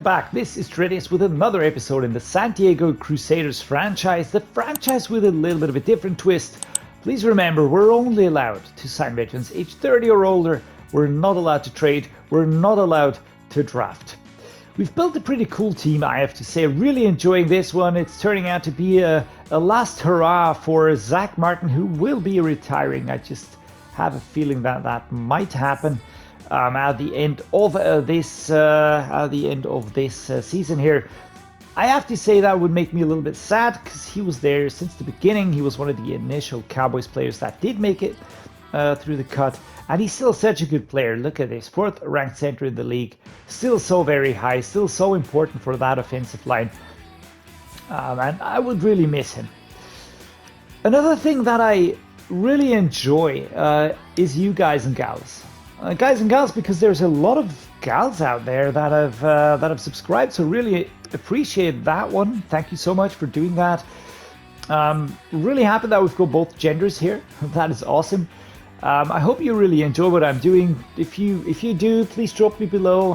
Back, this is Dreddeus with another episode in the San Diego Crusaders franchise, the franchise with a little bit of a different twist. Please remember, we're only allowed to sign veterans age 30 or older. We're not allowed to trade, we're not allowed to draft. We've built a pretty cool team, I have to say. Really enjoying this one. It's turning out to be a last hurrah for Zach Martin, who will be retiring. I just have a feeling that that might happen. At the end of this season here. I have to say that would make me a little bit sad because he was there since the beginning. He was one of the initial Cowboys players that did make it through the cut, and he's still such a good player. Look at this, 4th ranked center in the league, still so very high, still so important for that offensive line, and I would really miss him. Another thing that I really enjoy is you guys and gals. Guys and gals, because there's a lot of gals out there that have subscribed, so really appreciate that one. Thank you so much for doing that. Really happy that we've got both genders here. That is awesome. I hope you really enjoy what I'm doing. If you do, please drop me below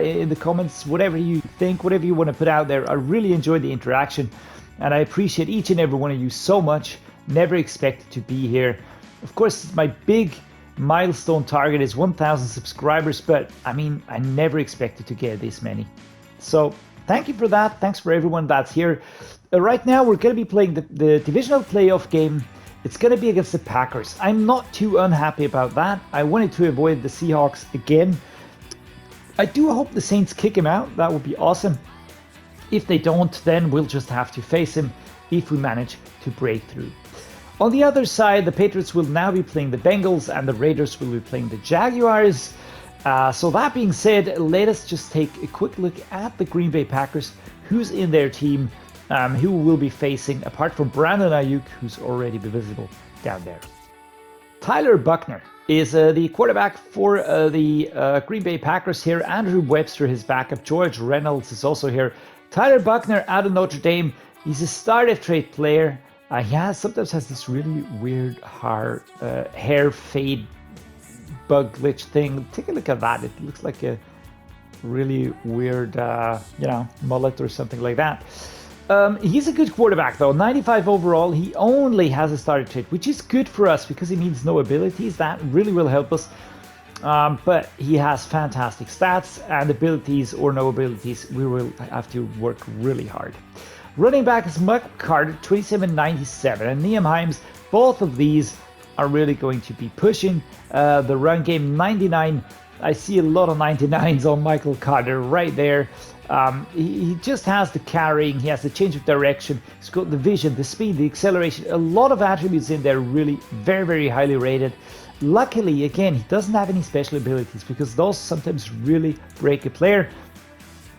in the comments whatever you think, whatever you want to put out there. I really enjoy the interaction, and I appreciate each and every one of you so much. Never expected to be here. Of course, my big milestone target is 1,000 subscribers, but I mean, I never expected to get this many. So thank you for that. Thanks for everyone that's here. Right now, we're going to be playing the divisional playoff game. It's going to be against the Packers. I'm not too unhappy about that. I wanted to avoid the Seahawks again. I do hope the Saints kick him out. That would be awesome. If they don't, then we'll just have to face him if we manage to break through. On the other side, the Patriots will now be playing the Bengals and the Raiders will be playing the Jaguars. So that being said, let us just take a quick look at the Green Bay Packers, who's in their team, who will be facing, apart from Brandon Ayuk, who's already visible down there. Tyler Buckner is the quarterback for the Green Bay Packers here. Andrew Webster, his backup. George Reynolds is also here. Tyler Buckner out of Notre Dame. He's a started trade player. He sometimes has this really weird hair fade bug glitch thing. Take a look at that. It looks like a really weird, mullet or something like that. He's a good quarterback though. 95 overall. He only has a starter trait, which is good for us because he means no abilities. That really will help us. But he has fantastic stats, and abilities or no abilities, we will have to work really hard. Running back is Mike Carter, 2797, and Liam Himes. Both of these are really going to be pushing the run game. 99. I see a lot of 99s on Michael Carter right there. He just has the carrying, he has the change of direction, he's got the vision, the speed, the acceleration, a lot of attributes in there, really very, very highly rated. Luckily, again, he doesn't have any special abilities because those sometimes really break a player,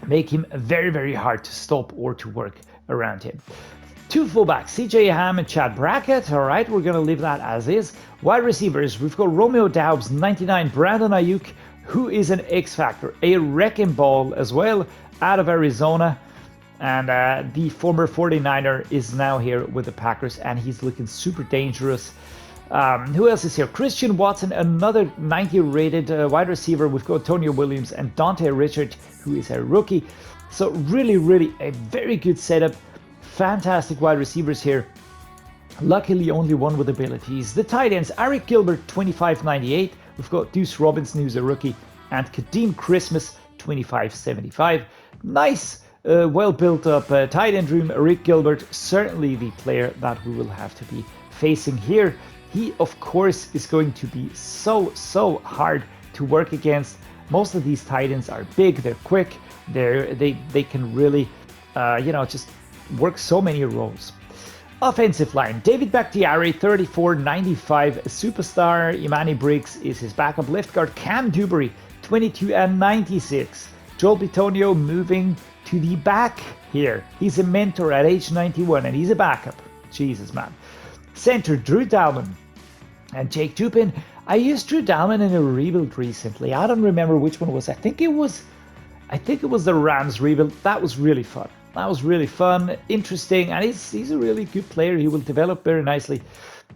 make him very, very hard to stop or to work around him. Two fullbacks, CJ Ham and Chad Brackett. All right, we're going to leave that as is. Wide receivers, we've got Romeo Doubs, 99, Brandon Ayuk, who is an X-Factor, a wrecking ball as well, out of Arizona. And the former 49er is now here with the Packers, and he's looking super dangerous. Who else is here? Christian Watson, another 90 rated wide receiver. We've got Antonio Williams and Dante Richard, who is a rookie. So really, really a very good setup. Fantastic wide receivers here. Luckily, only one with abilities. The tight ends, Eric Gilbert, 2598. We've got Deuce Robinson, who's a rookie, and Kadeem Christmas, 2575. Nice, well built up tight end room. Eric Gilbert, certainly the player that we will have to be facing here. He, of course, is going to be so hard to work against. Most of these tight ends are big, they're quick, they can really, just work so many roles. Offensive line, David Bakhtiari, 34.95, a superstar. Imani Briggs is his backup. Left guard, Cam Dewberry, 22.96. Joel Bitonio moving to the back here. He's a mentor at age 91, and he's a backup. Jesus, man. Center, Drew Dalman and Jake Dupin. I used Drew Dalman in a rebuild recently. I don't remember which one it was. I think it was the Rams rebuild. That was really fun. Interesting, and he's a really good player. He will develop very nicely.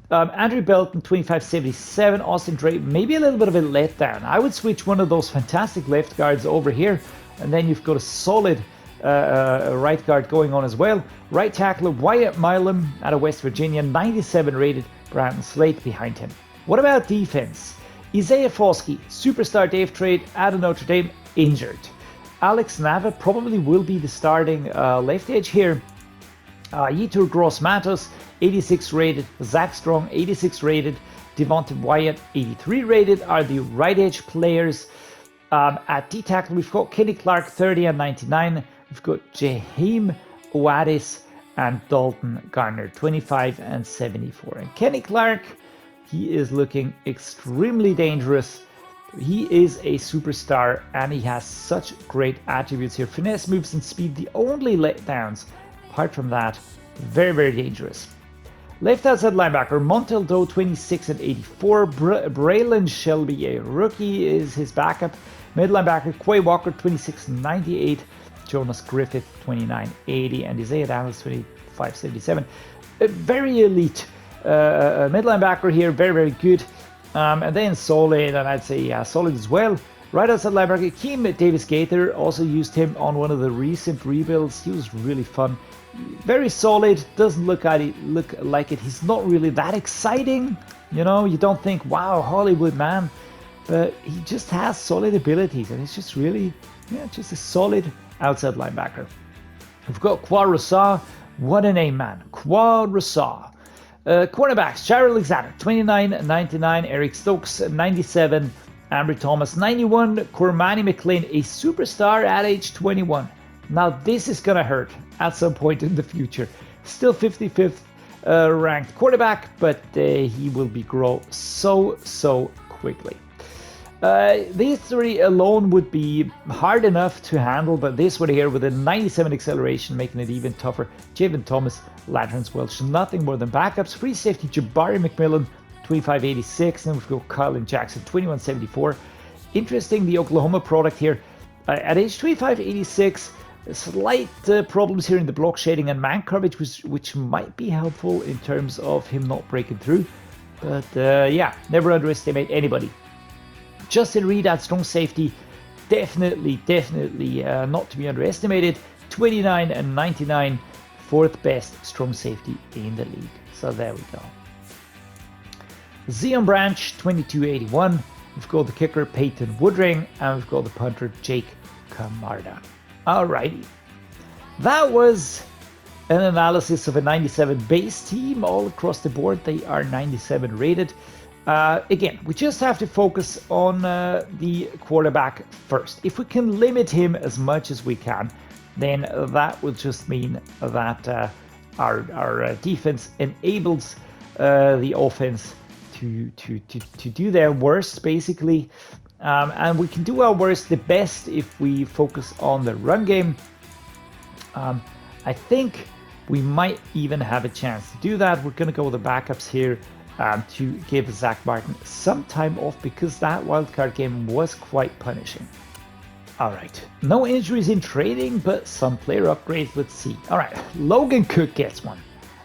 Andrew Belton, 25.77. Austin Dre, maybe a little bit of a letdown. I would switch one of those fantastic left guards over here And then you've got a solid right guard going on as well. Right tackle Wyatt Milam out of West Virginia, 97 rated. Brandon Slate behind him. What about defense? Isaiah Foskey, superstar Dave Trade out of Notre Dame, injured. Alex Nava probably will be the starting left edge here. Yetur Gross-Matos, 86 rated. Zach Strong, 86 rated. Devontae Wyatt, 83 rated, are the right edge players. At D-tackle, we've got Kenny Clark, 30 and 99. We've got Jaheim Oadis and Dalton Garner, 25 and 74. And Kenny Clark, he is looking extremely dangerous. He is a superstar and he has such great attributes here. Finesse, moves, and speed, the only letdowns. Apart from that, very, very dangerous. Left outside linebacker, Montel Doe, 26 and 84. Braylon Shelby, a rookie, is his backup. Middle linebacker, Quay Walker, 26 and 98. Jonas Griffith, 29.80. And Isaiah Dallas, 25.77. A very elite middle linebacker here, very, very good. And then solid, and I'd say solid as well. Right outside linebacker, Keem Davis-Gaither, also used him on one of the recent rebuilds. He was really fun. Very solid, doesn't look like it. He's not really that exciting. You know, you don't think, wow, Hollywood man. But he just has solid abilities, and he's just really, just a solid outside linebacker. We've got Qua Rousseau. What a name, man. Qua Rousseau. Cornerbacks, Jared Alexander, 29, 99. Eric Stokes, 97. Ambry Thomas, 91. Cormani McLean, a superstar at age 21. Now, this is going to hurt at some point in the future. Still 55th ranked quarterback, but he will be grow so quickly. These three alone would be hard enough to handle, but this one here with a 97 acceleration, making it even tougher. Javen Thomas, Latrans Welch, nothing more than backups. Free safety, Jabari McMillan, 25.86. And we've got Colin Jackson, 21.74. Interesting, the Oklahoma product here. At age 25.86, slight problems here in the block shading and man coverage, which might be helpful in terms of him not breaking through. But never underestimate anybody. Justin Reed at strong safety, definitely not to be underestimated. 29 and 99, fourth best strong safety in the league. So there we go. Zion Branch, 22.81. We've got the kicker Peyton Woodring, and we've got the punter Jake Camarda. Alrighty, that was an analysis of a 97 base team all across the board. They are 97 rated. Again, we just have to focus on the quarterback first. If we can limit him as much as we can, then that will just mean that our defense enables the offense to do their worst, basically. And we can do our worst the best if we focus on the run game. I think we might even have a chance to do that. We're going to go with the backups here. To give Zach Martin some time off because that wildcard game was quite punishing. Alright, no injuries in training, but some player upgrades. Let's see. Alright, Logan Cook gets one,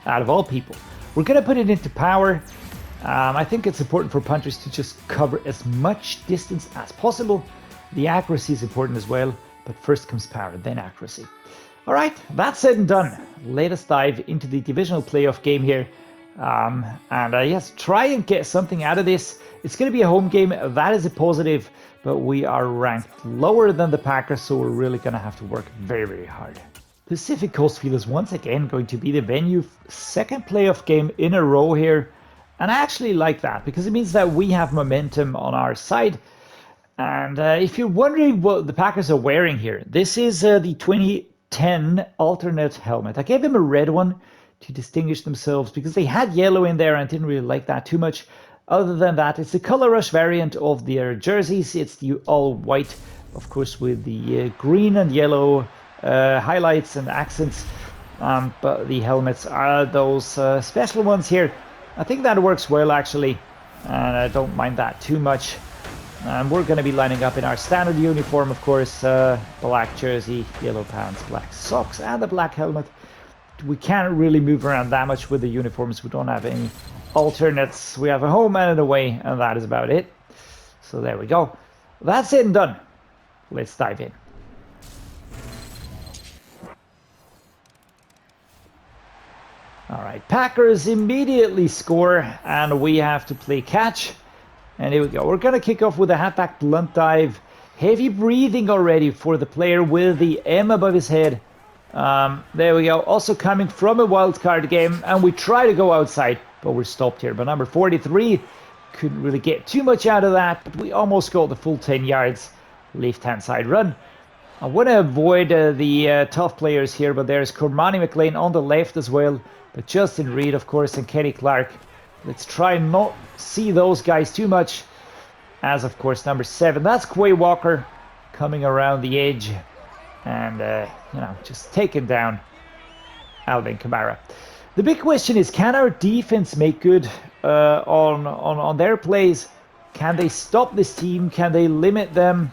out of all people. We're going to put it into power. I think it's important for punters to just cover as much distance as possible. The accuracy is important as well, but first comes power, then accuracy. Alright, that's said and done. Let us dive into the divisional playoff game here. Yes, try and get something out of this. It's going to be a home game, that is a positive, but we are ranked lower than the Packers, so we're really going to have to work very hard. Pacific Coast Field is once again going to be the venue, second playoff game in a row here, and I actually like that because it means that we have momentum on our side. And if you're wondering what the Packers are wearing here, this is the 2010 alternate helmet. I gave them a red one to distinguish themselves because they had yellow in there and I didn't really like that too much. Other than that, it's the color rush variant of their jerseys. It's the all white, of course, with the green and yellow highlights and accents. But the helmets are those special ones here. I think that works well actually, and I don't mind that too much. And we're going to be lining up in our standard uniform, of course, black jersey, yellow pants, black socks, and a black helmet. We can't really move around that much with the uniforms. We don't have any alternates. We have a home and an away, and that is about it. So there we go. That's it and done. Let's dive in. All right, Packers immediately score, and we have to play catch. And here we go. We're going to kick off with a halfback blunt dive. Heavy breathing already for the player with the M above his head. There we go. Also coming from a wild card game, and we try to go outside, but we're stopped here. But number 43 couldn't really get too much out of that, but we almost got the full 10 yards. Left-hand side run. I want to avoid the tough players here, but there's Cormani McLean on the left as well. But Justin Reed, of course, and Kenny Clark. Let's try and not see those guys too much. As, of course, number 7. That's Quay Walker coming around the edge. And, you know, just taking down Alvin Kamara. The big question is, can our defense make good on their plays? Can they stop this team? Can they limit them?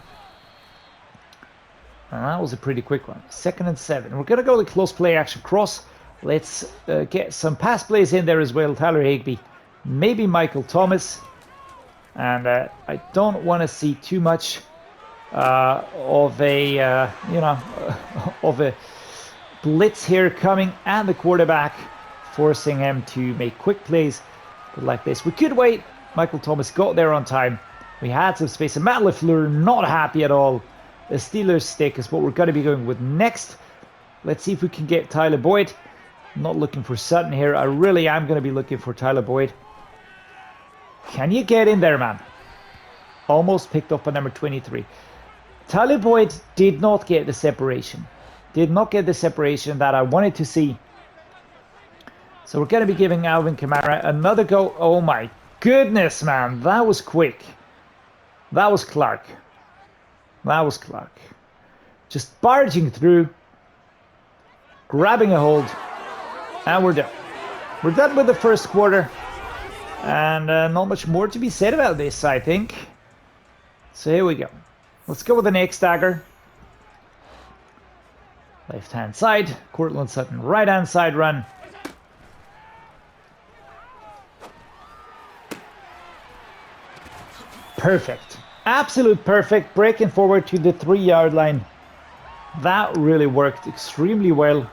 That was a pretty quick one. 2nd and 7. We're going to go the close play action cross. Let's get some pass plays in there as well. Tyler Higbee, maybe Michael Thomas. And I don't want to see too much of a, you know, of a blitz here coming and the quarterback forcing him to make quick plays. But like this, we could wait. Michael Thomas got there on time. We had some space. And Matt LaFLEUR not happy at all. The Steelers stick is what we're going to be going with next. Let's see if we can get Tyler Boyd. I'm not looking for Sutton here. I really am going to be looking for Tyler Boyd. Can you get in there, man? Almost picked up by number 23. Tyler Boyd did not get the separation. Did not get the separation that I wanted to see. So we're going to be giving Alvin Kamara another go. Oh my goodness, man. That was quick. That was Clark. That was Clark. Just barging through. Grabbing a hold. And we're done. We're done with the first quarter. And not much more to be said about this, I think. So here we go. Let's go with an X dagger. Left-hand side. Cortland Sutton, right-hand side run. Perfect. Absolute perfect. Breaking forward to the 3-yard line. That really worked extremely well.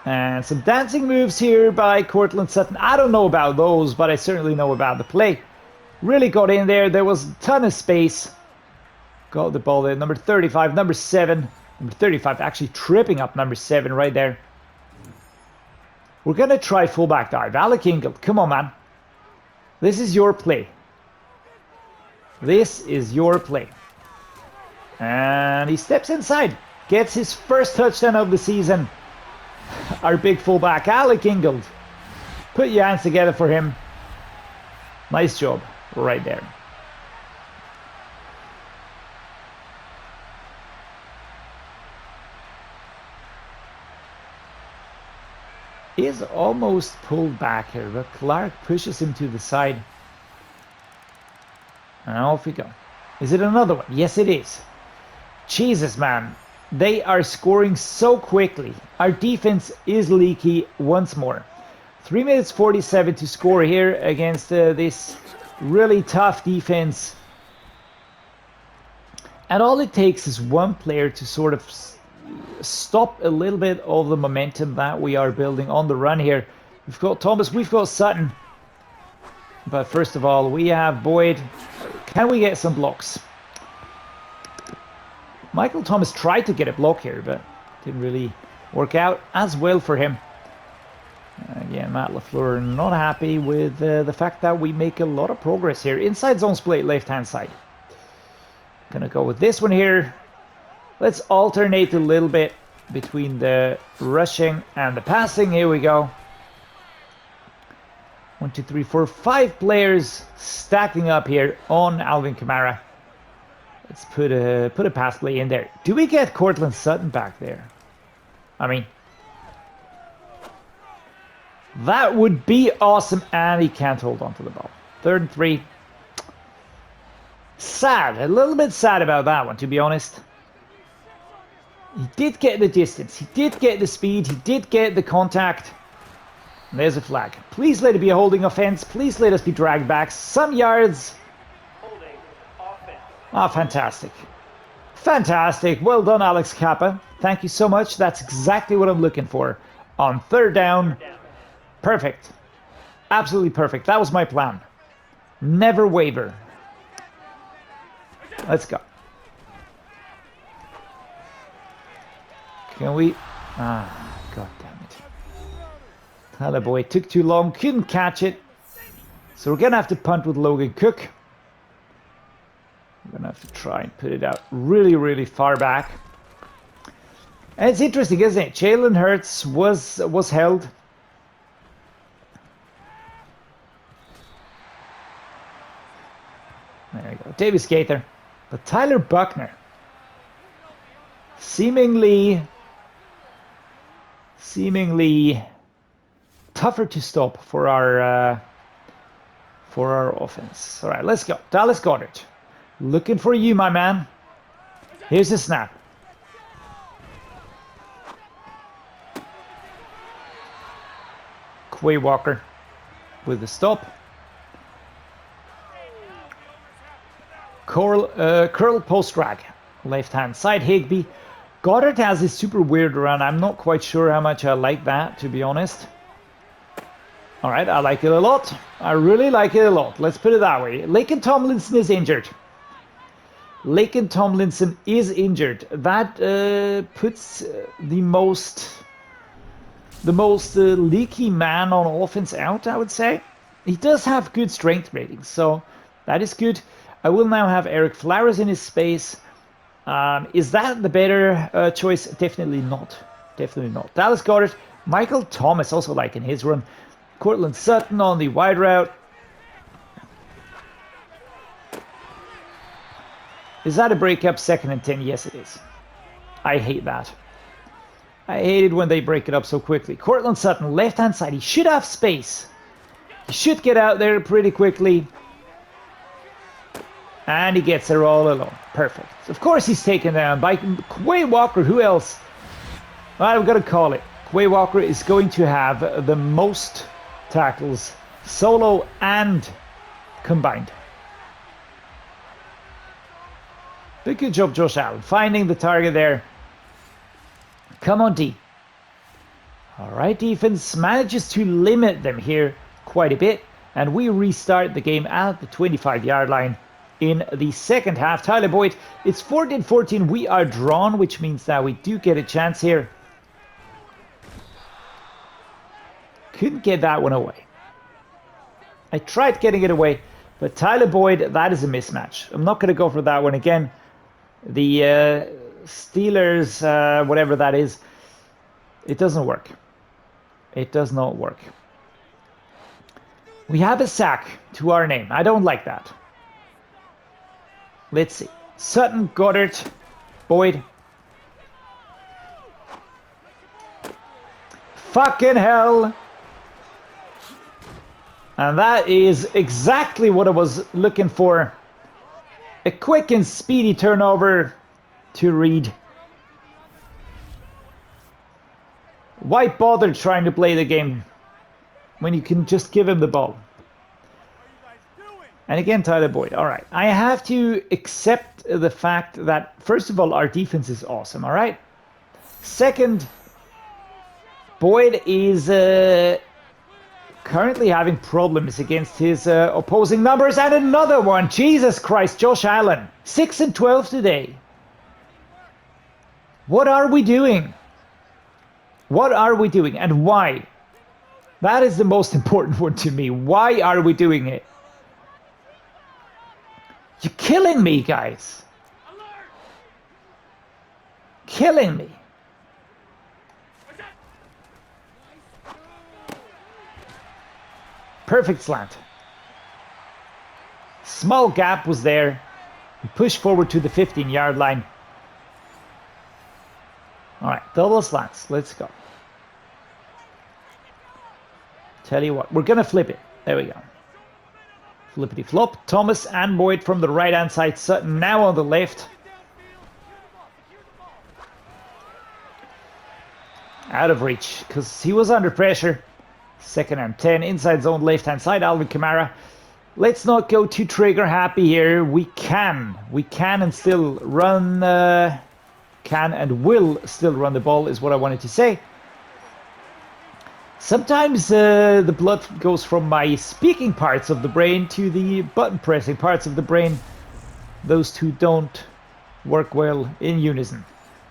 And some dancing moves here by Cortland Sutton. I don't know about those, but I certainly know about the play. Really got in there. There was a ton of space. Got the ball there. Number 35, number 7. Number 35 actually tripping up number 7 right there. We're going to try fullback dive. Alec Ingold, come on, man. This is your play. This is your play. And he steps inside. Gets his first touchdown of the season. Our big fullback, Alec Ingold. Put your hands together for him. Nice job right there. Is almost pulled back here, but Clark pushes him to the side. And off we go. Is it another one? Yes, it is. Jesus, man. They are scoring so quickly. Our defense is leaky once more. 3 minutes 47 to score here against this really tough defense. And all it takes is one player to sort of stop a little bit of the momentum that we are building on the run here. We've got Thomas, we've got Sutton. But first of all, we have Boyd. Can we get some blocks? Michael Thomas tried to get a block here, but didn't really work out as well for him. Again, Matt LaFLEUR not happy with the fact that we make a lot of progress here. Inside zone split, left-hand side. Gonna go with this one here. Let's alternate a little bit between the rushing and the passing. Here we go. 1, 2, 3, 4, 5 players stacking up here on Alvin Kamara. Let's put a pass play in there. Do we get Cortland Sutton back there? I mean, that would be awesome, and he can't hold on to the ball. 3rd and 3. Sad, a little bit sad about that one, to be honest. He did get the distance, he did get the speed, he did get the contact. And there's a flag. Please let it be a holding offense. Please let us be dragged back some yards. Ah, fantastic. Fantastic. Well done, Alex Kappa. Thank you so much. That's exactly what I'm looking for. on third down. Perfect. Absolutely perfect. That was my plan. Never waver. Let's go. Can we... Ah, god damn it. Tyler Boyd took too long, couldn't catch it. So we're gonna have to punt with Logan Cook. We're gonna have to try and put it out really, really far back. And it's interesting, isn't it? Jalen Hurts was held. There you go. Davis Gaither. But Tyler Buckner. Seemingly tougher to stop for our offense. All right, let's go. Dallas Goedert. Looking for you, my man. Here's the snap. Quay Walker with the stop. Curl post drag. Left hand side Higbee. Goddard has this super weird run. I'm not quite sure how much I like that, to be honest. All right, I like it a lot. I really like it a lot. Let's put it that way. Laken Tomlinson is injured. Laken Tomlinson is injured. That puts the most leaky man on offense out, I would say. He does have good strength ratings, so that is good. I will now have Eric Flowers in his space. Is that the better choice? Definitely not. Definitely not. Dallas Goedert, Michael Thomas also liking his run. Cortland Sutton on the wide route. Is that a breakup? 2nd and 10? Yes, it is. I hate that. I hate it when they break it up so quickly. Cortland Sutton, left-hand side. He should have space. He should get out there pretty quickly. And he gets there all alone. Perfect. Of course he's taken down by Quay Walker. Who else? Well, I've got to call it. Quay Walker is going to have the most tackles, solo and combined. But good job, Josh Allen, finding the target there. Come on, D. All right, defense manages to limit them here quite a bit. And we restart the game at the 25-yard line in the second half. Tyler Boyd, it's 14-14. We are drawn, which means that we do get a chance here. Couldn't get that one away. I tried getting it away, but Tyler Boyd, that is a mismatch. I'm not going to go for that one again. The Steelers, whatever that is, it doesn't work. It does not work. We have a sack to our name. I don't like that. Let's see. Sutton, Goddard, Boyd. Fucking hell. And that is exactly what I was looking for. A quick and speedy turnover to Reed. Why bother trying to play the game when you can just give him the ball? And again, Tyler Boyd. All right. I have to accept the fact that, first of all, our defense is awesome. All right. Second, Boyd is currently having problems against his opposing numbers. And another one. Jesus Christ, Josh Allen. 6 and 12 today. What are we doing? What are we doing and why? That is the most important one to me. Why are we doing it? You're killing me, guys. Killing me. Perfect slant. Small gap was there. We push forward to the 15-yard line. All right, double slants. Let's go. Tell you what, we're going to flip it. There we go. Flippity flop. Thomas and Boyd from the right-hand side. Sutton now on the left. Out of reach because he was under pressure. 2nd and 10. Inside zone, left-hand side. Alvin Kamara. Let's not go too trigger happy here. We can and still run. Can and will still run the ball is what I wanted to say. Sometimes the blood goes from my speaking parts of the brain to the button pressing parts of the brain. Those two don't work well in unison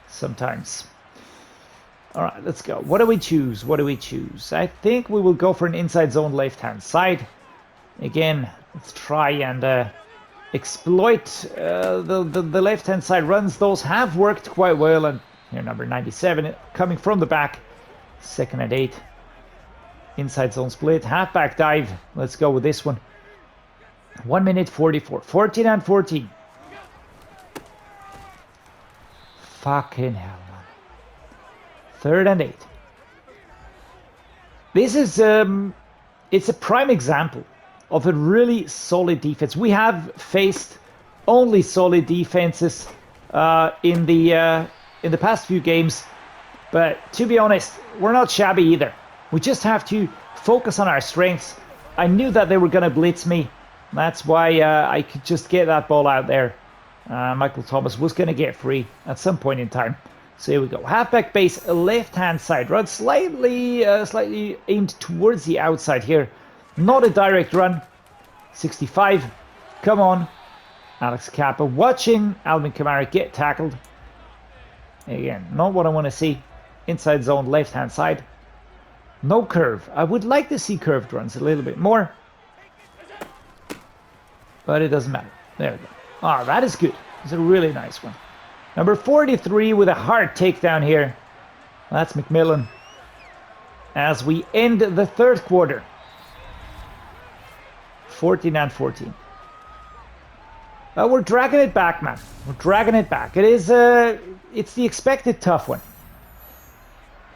sometimes. All right, let's go. What do we choose? What do we choose? I think we will go for an inside zone left-hand side. Again, let's try and exploit the left-hand side runs. Those have worked quite well. And here, number 97 coming from the back. 2nd and 8. Inside zone split. Halfback dive. Let's go with this one. 1 minute 44. 14 and 14. Fucking hell, man. 3rd and 8. This is it's a prime example of a really solid defense. We have faced only solid defenses in the past few games, but to be honest, we're not shabby either. We just have to focus on our strengths. I knew that they were going to blitz me. That's why I could just get that ball out there. Michael Thomas was going to get free at some point in time. So here we go. Halfback base, left-hand side run, slightly aimed towards the outside here. Not a direct run. 65. Come on. Alex Kappa watching Alvin Kamara get tackled. Again, not what I want to see. Inside zone, left-hand side. No curve. I would like to see curved runs a little bit more. But it doesn't matter. There we go. Ah, that is good. It's a really nice one. Number 43 with a hard takedown here. That's McMillan. As we end the 3rd quarter. 14 and 14. We're dragging it back, man. We're dragging it back. It is it's the expected tough one.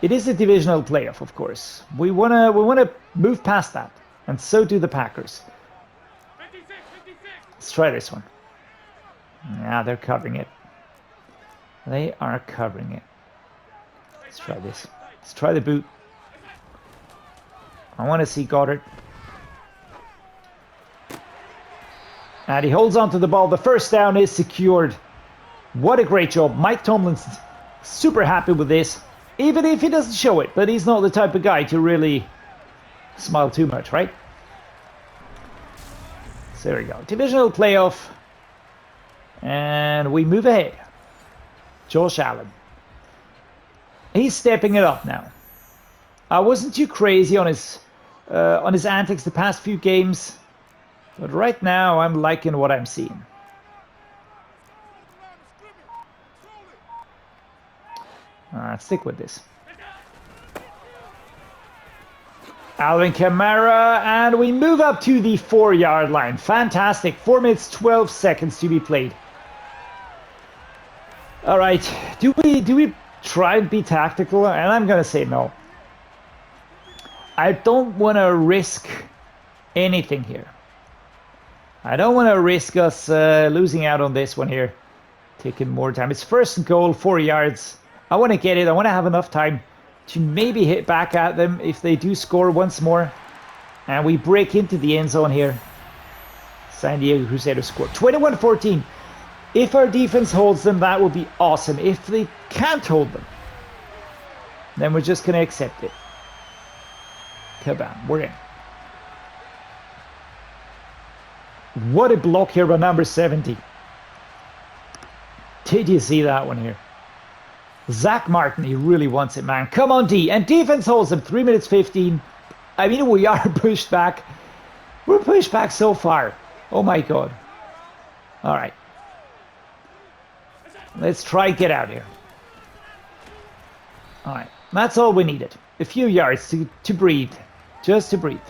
It is a divisional playoff, of course. We wanna move past that, and so do the Packers. Let's try this one. Yeah, they're covering it. They are covering it. Let's try this. Let's try the boot. I want to see Goddard. And he holds on to the ball. The first down is secured. What a great job. Mike Tomlin's super happy with this. Even if he doesn't show it. But he's not the type of guy to really smile too much, right? So there we go. Divisional playoff. And we move ahead. Josh Allen. He's stepping it up now. I wasn't too crazy on his antics the past few games. But right now, I'm liking what I'm seeing. Stick with this. Alvin Kamara, and we move up to the 4-yard line. Fantastic. 4 minutes, 12 seconds to be played. All right. Do we try and be tactical? And I'm going to say no. I don't want to risk anything here. I don't want to risk us losing out on this one here. Taking more time. It's 1st and goal, 4 yards. I want to get it. I want to have enough time to maybe hit back at them if they do score once more. And we break into the end zone here. San Diego Crusaders score 21-14. If our defense holds them, that would be awesome. If they can't hold them, then we're just going to accept it. Kabam, we're in. What a block here by number 70. Did you see that one here? Zach Martin, he really wants it, man. Come on, D. And defense holds him. 3 minutes 15. I mean, we are pushed back. We're pushed back so far. Oh, my God. All right. Let's try get out here. All right. That's all we needed. A few yards to breathe. Just to breathe.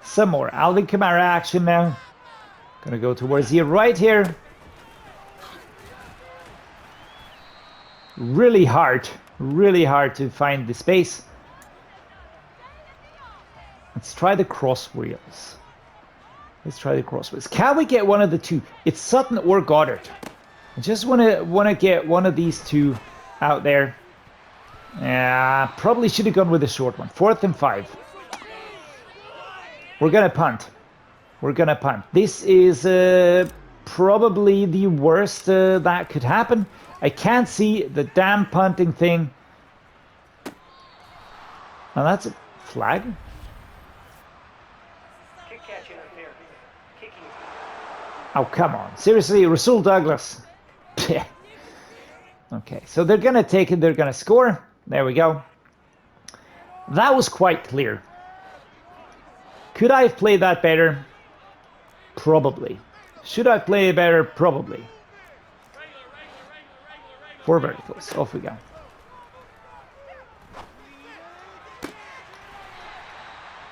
Some more Alvin Kamara action now. Gonna go towards the right here. Really hard to find the space. Let's try the cross wheels. Can we get one of the two? It's Sutton or Goddard. I just want to get one of these two out there. Probably should have gone with a short one. 4th and 5. We're gonna punt. This is probably the worst that could happen. I can't see the damn punting thing And that's a flag. Oh, come on. Seriously, Rasul Douglas. Okay, so they're going to take it. They're going to score. There we go. That was quite clear. Could I have played that better? Probably. Should I play it better? Probably. 4 verticals. Off we go.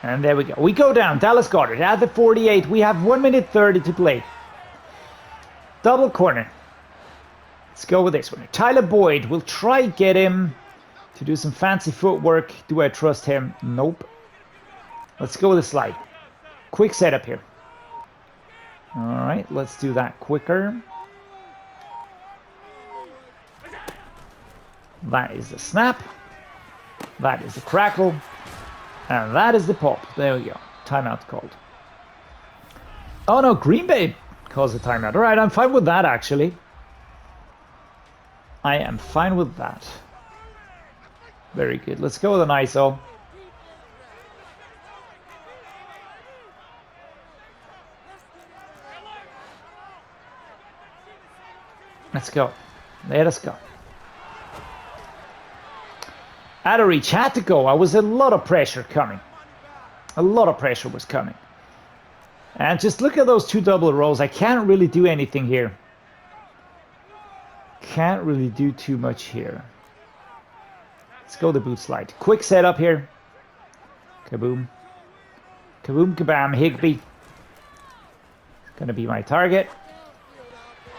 And there we go. We go down. Dallas Goddard at the 48. We have 1 minute 30 to play. Double corner. Let's go with this one. Tyler Boyd. We'll try get him to do some fancy footwork. Do I trust him? Nope. Let's go with a slide. Quick setup here. All right, let's do that quicker. That is the snap. That is the crackle. And that is the pop. There we go. Timeout called. Oh no, Green Bay calls a timeout. All right, I'm fine with that actually. I am fine with that. Very good. Let's go with an ISO. Let's go. Let us go. Out of reach. Had to go. I was a lot of pressure coming. A lot of pressure was coming. And just look at those 2 double rows. I can't really do anything here. Can't really do too much here. Let's go the boot slide. Quick setup here. Kaboom. Kaboom, kabam, Higbee. Gonna be my target.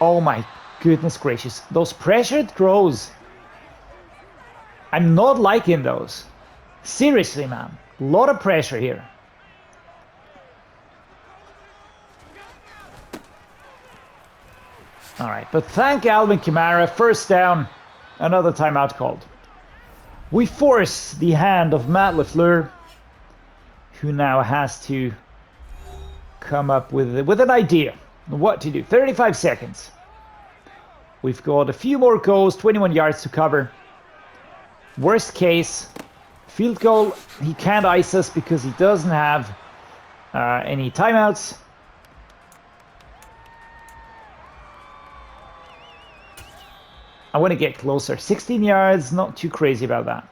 Oh my goodness gracious. Those pressured throws. I'm not liking those. Seriously, man. A lot of pressure here. All right, but thank Alvin Kamara. First down. Another timeout called. We force the hand of Matt LaFLEUR, who now has to come up with an idea of what to do. 35 seconds. We've got a few more goals, 21 yards to cover. Worst case, field goal. He can't ice us because he doesn't have any timeouts. I want to get closer. 16 yards, not too crazy about that.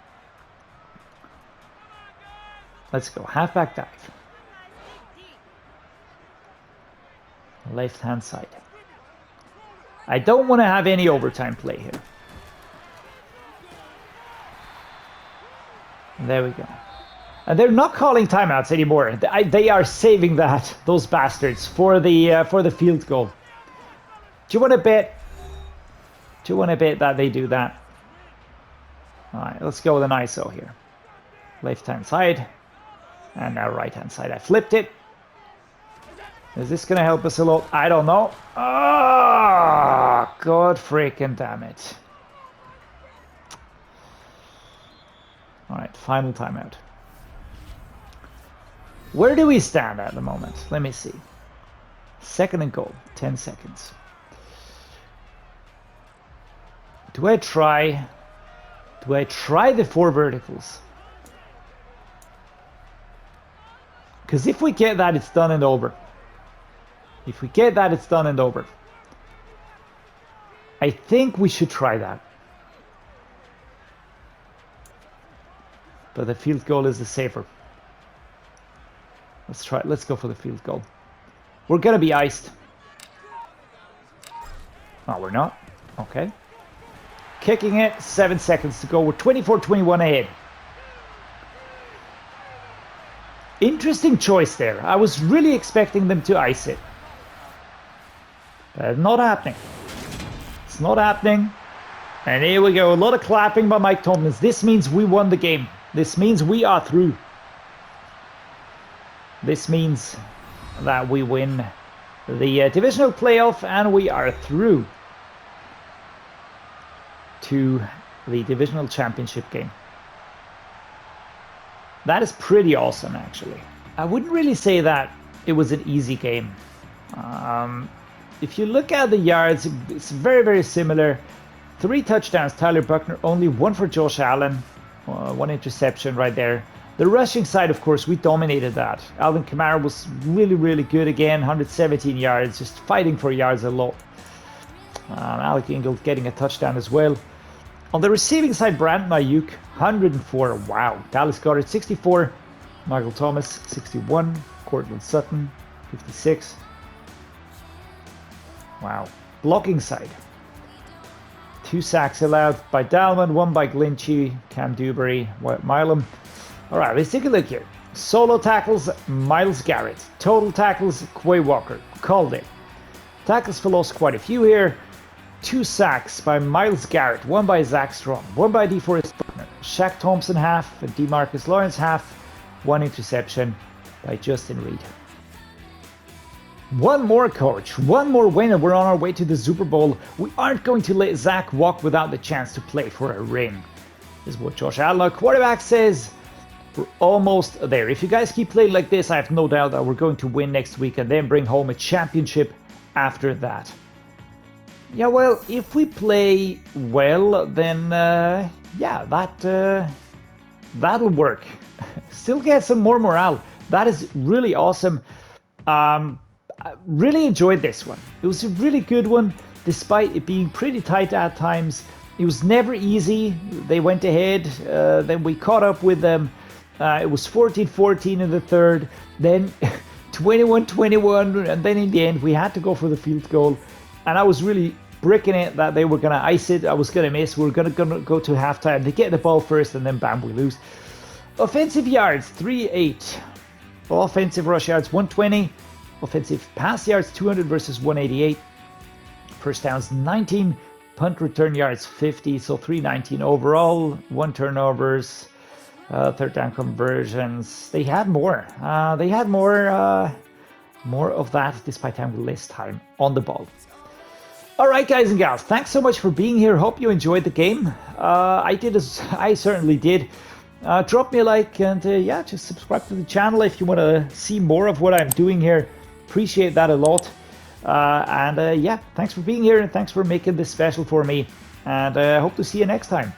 Let's go. Halfback dive. Left hand side. I don't want to have any overtime play here. There we go. And they're not calling timeouts anymore. They are saving those bastards, for the field goal. Do you want to bet? Do you want to bet that they do that? All right, let's go with an ISO here. Left hand side. And now right hand side. I flipped it. Is this going to help us a lot? I don't know. Oh, God freaking damn it. All right, final timeout. Where do we stand at the moment? Let me see. 2nd and goal. 10 seconds. Do I try the 4 verticals? Because if we get that, it's done and over. If we get that, it's done and over. I think we should try that. But the field goal is the safer. Let's try it. Let's go for the field goal. We're gonna be iced. Oh, we're not. Okay. Kicking it. 7 seconds to go. We're 24-21 ahead. Interesting choice there. I was really expecting them to ice it. But not happening. It's not happening. And here we go. A lot of clapping by Mike Tomlin. This means we won the game. This means we are through. This means that we win the divisional playoff and we are through to the divisional championship game. That is pretty awesome, actually. I wouldn't really say that it was an easy game. If you look at the yards, it's very, very similar. 3 touchdowns, Tyler Buckner, only 1 for Josh Allen. 1 interception right there. The rushing side, of course, we dominated that. Alvin Kamara was really, really good again, 117 yards, just fighting for yards a lot. Alec Ingold getting a touchdown as well. On the receiving side, Brandon Ayuk, 104. Wow. Dallas Goedert, 64. Michael Thomas, 61. Cortland Sutton, 56. Wow. Blocking side. 2 sacks allowed by Dalman, 1 by Glinchey, Cam Dewberry, Wyatt Milam. All right, let's take a look here. Solo tackles, Myles Garrett. Total tackles, Quay Walker. Called it. Tackles for loss, quite a few here. 2 sacks by Myles Garrett, 1 by Zach Strong, 1 by DeForest Buckner. Shaq Thompson half, and DeMarcus Lawrence half. 1 interception by Justin Reed. One more, coach. One more win and we're on our way to the Super Bowl. We aren't going to let Zach walk without the chance to play for a ring. This is what Josh Allen, our quarterback, says. We're almost there. If you guys keep playing like this, I have no doubt that we're going to win next week and then bring home a championship after that. Yeah, well, if we play well, then yeah, that'll work. Still get some more morale. That is really awesome. I really enjoyed this one. It was a really good one, despite it being pretty tight at times. It was never easy. They went ahead, then we caught up with them. It was 14-14 in the third, then 21-21, and then in the end we had to go for the field goal. And I was really bricking it that they were going to ice it. I was going to miss. We were going to go to halftime. They get the ball first, and then bam, we lose. Offensive yards, 3-8. Offensive rush yards, 120. Offensive pass yards, 200 versus 188. First downs, 19. Punt return yards, 50. So 319 overall. 1 turnovers. Third down conversions. They had more. More of that despite having less time on the ball. All right, guys and gals, thanks so much for being here. Hope you enjoyed the game. I certainly did. Drop me a like and yeah, just subscribe to the channel if you want to see more of what I'm doing here. Appreciate that a lot. Yeah, thanks for being here and thanks for making this special for me. And I hope to see you next time.